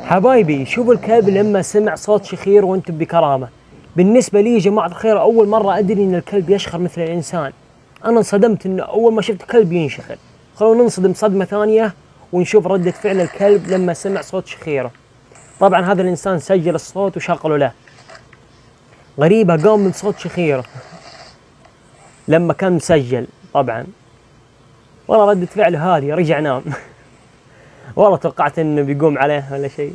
حبايبي شوفوا الكلب لما سمع صوت شخير وانتم بكرامة. بالنسبة لي يا جماعة الخير أول مرة أدري إن الكلب يشخر مثل الإنسان. أنا انصدمت إنه أول ما شفت كلب ينشخر. خلونا ننصدم صدمة ثانية ونشوف ردة فعل الكلب لما سمع صوت شخيره. طبعا هذا الإنسان سجل الصوت وشغله له. غريبة قام من صوت شخيره لما كان مسجل طبعا. والله ردة فعله هذه رجع نام. والله توقعت إنه بيقوم عليه ولا شيء.